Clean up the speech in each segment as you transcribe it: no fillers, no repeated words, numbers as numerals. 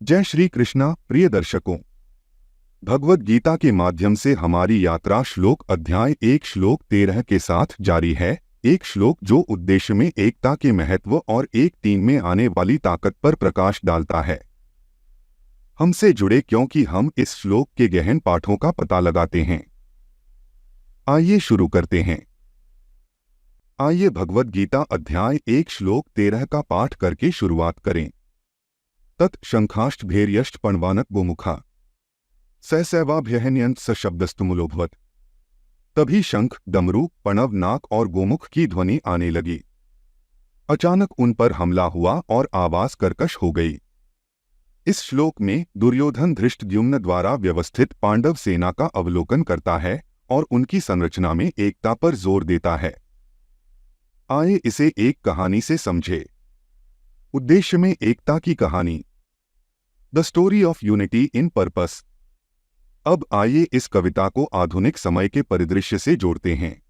जय श्री कृष्णा। प्रिय दर्शकों, भगवद गीता के माध्यम से हमारी यात्रा श्लोक अध्याय 1 श्लोक 13 के साथ जारी है। एक श्लोक जो उद्देश्य में एकता के महत्व और एक टीम में आने वाली ताकत पर प्रकाश डालता है। हमसे जुड़े क्योंकि हम इस श्लोक के गहन पाठों का पता लगाते हैं। आइए शुरू करते हैं। आइए भगवद गीता अध्याय 1 श्लोक 13 का पाठ करके शुरुआत करें। तत् शंखाष्ट भैर्यष्ट पणवानक गोमुखा सैसैवाभ्यहन्यंत सशब्दस्तुमुलोभवत। तभी शंख, डमरू, पणव, नाक और गोमुख की ध्वनि आने लगी। अचानक उन पर हमला हुआ और आवाज कर्कश हो गई। इस श्लोक में दुर्योधन धृष्टद्युम्न द्वारा व्यवस्थित पांडव सेना का अवलोकन करता है और उनकी संरचना में एकता पर जोर देता है। आइए इसे एक कहानी से समझे। उद्देश्य में एकता की कहानी, the story of unity in purpose. अब आइए इस कविता को आधुनिक समय के परिदृश्य से जोड़ते हैं।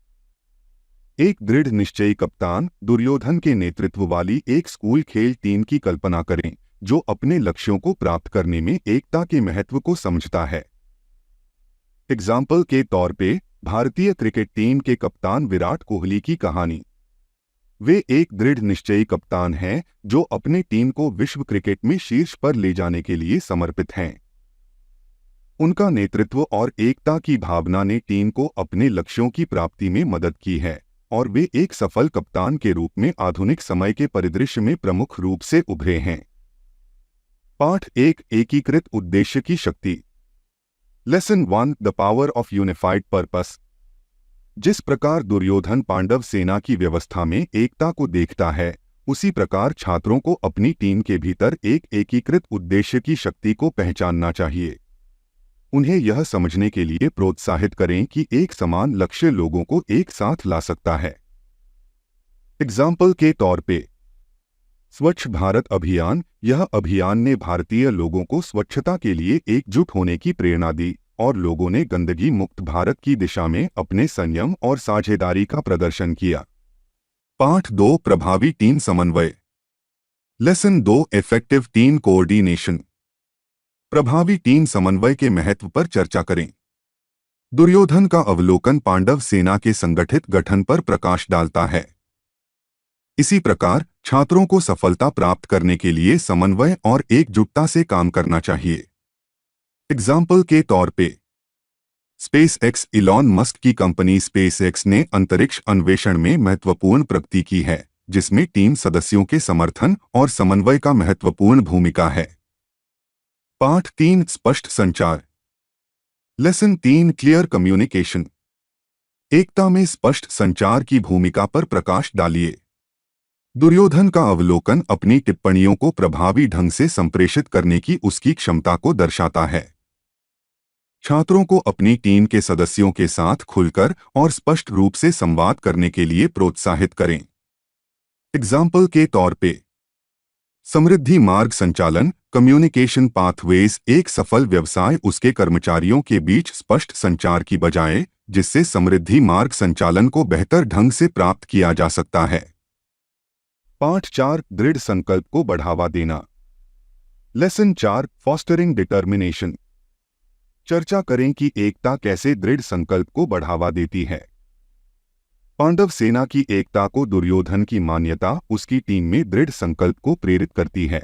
एक दृढ़ निश्चयी कप्तान दुर्योधन के नेतृत्व वाली एक स्कूल खेल टीम की कल्पना करें जो अपने लक्ष्यों को प्राप्त करने में एकता के महत्व को समझता है। एग्जाम्पल के तौर पे भारतीय क्रिकेट टीम के कप्तान विराट कोहली की कहानी। वे एक दृढ़ निश्चयी कप्तान हैं जो अपने टीम को विश्व क्रिकेट में शीर्ष पर ले जाने के लिए समर्पित हैं। उनका नेतृत्व और एकता की भावना ने टीम को अपने लक्ष्यों की प्राप्ति में मदद की है और वे एक सफल कप्तान के रूप में आधुनिक समय के परिदृश्य में प्रमुख रूप से उभरे हैं। पाठ 1, एकीकृत उद्देश्य की शक्ति। Lesson 1, the power of unified purpose. जिस प्रकार दुर्योधन पांडव सेना की व्यवस्था में एकता को देखता है, उसी प्रकार छात्रों को अपनी टीम के भीतर एक एकीकृत उद्देश्य की शक्ति को पहचानना चाहिए। उन्हें यह समझने के लिए प्रोत्साहित करें कि एक समान लक्ष्य लोगों को एक साथ ला सकता है। एग्जाम्पल के तौर पे स्वच्छ भारत अभियान। यह अभियान ने भारतीय लोगों को स्वच्छता के लिए एकजुट होने की प्रेरणा दी और लोगों ने गंदगी मुक्त भारत की दिशा में अपने संयम और साझेदारी का प्रदर्शन किया। पाठ 2, प्रभावी टीम समन्वय। Lesson 2, effective team coordination. प्रभावी टीम समन्वय के महत्व पर चर्चा करें। दुर्योधन का अवलोकन पांडव सेना के संगठित गठन पर प्रकाश डालता है। इसी प्रकार छात्रों को सफलता प्राप्त करने के लिए समन्वय और एकजुटता से काम करना चाहिए। एग्जाम्पल के तौर पे स्पेसएक्स। इलॉन मस्क की कंपनी स्पेसएक्स ने अंतरिक्ष अन्वेषण में महत्वपूर्ण प्रगति की है, जिसमें टीम सदस्यों के समर्थन और समन्वय का महत्वपूर्ण भूमिका है। पाठ 3, स्पष्ट संचार। Lesson 3, clear communication. एकता में स्पष्ट संचार की भूमिका पर प्रकाश डालिए। दुर्योधन का अवलोकन अपनी टिप्पणियों को प्रभावी ढंग से संप्रेषित करने की उसकी क्षमता को दर्शाता है। छात्रों को अपनी टीम के सदस्यों के साथ खुलकर और स्पष्ट रूप से संवाद करने के लिए प्रोत्साहित करें। एग्जाम्पल के तौर पे समृद्धि मार्ग संचालन। Communication pathways. एक सफल व्यवसाय उसके कर्मचारियों के बीच स्पष्ट संचार की बजाय, जिससे समृद्धि मार्ग संचालन को बेहतर ढंग से प्राप्त किया जा सकता है। पाठ 4, दृढ़ संकल्प को बढ़ावा देना। Lesson 4, fostering determination. चर्चा करें कि एकता कैसे दृढ़ संकल्प को बढ़ावा देती है। पांडव सेना की एकता को दुर्योधन की मान्यता उसकी टीम में दृढ़ संकल्प को प्रेरित करती है।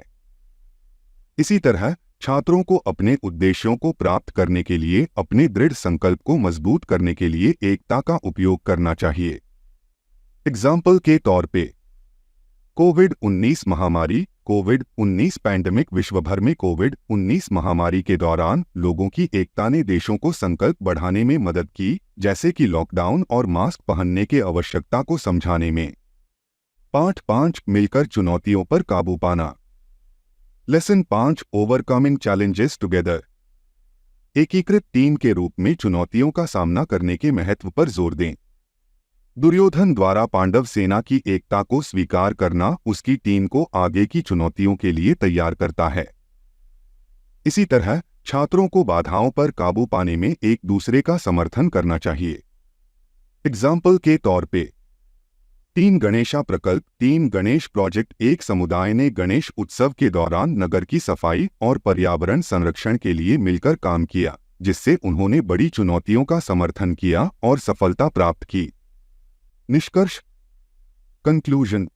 इसी तरह छात्रों को अपने उद्देश्यों को प्राप्त करने के लिए अपने दृढ़ संकल्प को मजबूत करने के लिए एकता का उपयोग करना चाहिए। एग्जाम्पल के तौर पे कोविड-19 महामारी। कोविड-19 पैंडेमिक। विश्व भर में कोविड-19 महामारी के दौरान लोगों की एकता ने देशों को संकल्प बढ़ाने में मदद की, जैसे कि लॉकडाउन और मास्क पहनने के आवश्यकता को समझाने में। पाठ 5, मिलकर चुनौतियों पर काबू पाना। Lesson 5, overcoming challenges together. एकीकृत टीम के रूप में चुनौतियों का सामना करने के महत्व पर जोर दें। दुर्योधन द्वारा पांडव सेना की एकता को स्वीकार करना उसकी टीम को आगे की चुनौतियों के लिए तैयार करता है। इसी तरह छात्रों को बाधाओं पर काबू पाने में एक दूसरे का समर्थन करना चाहिए। एग्जाम्पल के तौर पे टीम गणेशा प्रकल्प। टीम गणेश प्रोजेक्ट एक समुदाय ने गणेश उत्सव के दौरान नगर की सफाई और पर्यावरण संरक्षण के लिए मिलकर काम किया, जिससे उन्होंने बड़ी चुनौतियों का समर्थन किया और सफलता प्राप्त की। निष्कर्ष, कंक्लूजन।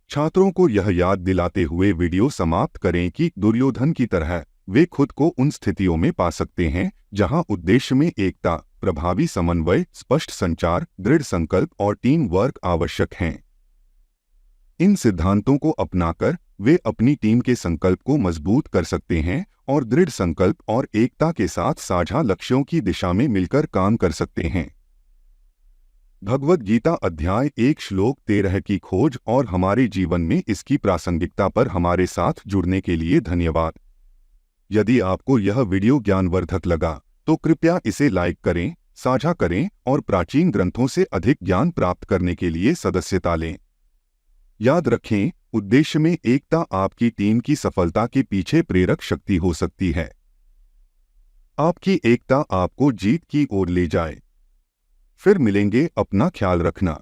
छात्रों को यह याद दिलाते हुए वीडियो समाप्त करें कि दुर्योधन की तरह वे खुद को उन स्थितियों में पा सकते हैं जहां उद्देश्य में एकता, प्रभावी समन्वय, स्पष्ट संचार, दृढ़ संकल्प और टीम वर्क आवश्यक हैं। इन सिद्धांतों को अपनाकर वे अपनी टीम के संकल्प को मजबूत कर सकते हैं और दृढ़ संकल्प और एकता के साथ साझा लक्ष्यों की दिशा में मिलकर काम कर सकते हैं। भगवद गीता अध्याय 1 श्लोक 13 की खोज और हमारे जीवन में इसकी प्रासंगिकता पर हमारे साथ जुड़ने के लिए धन्यवाद। यदि आपको यह वीडियो ज्ञानवर्धक लगा तो कृपया इसे लाइक करें, साझा करें और प्राचीन ग्रंथों से अधिक ज्ञान प्राप्त करने के लिए सदस्यता लें। याद रखें, उद्देश्य में एकता आपकी टीम की सफलता के पीछे प्रेरक शक्ति हो सकती है। आपकी एकता आपको जीत की ओर ले जाए। फिर मिलेंगे, अपना ख्याल रखना।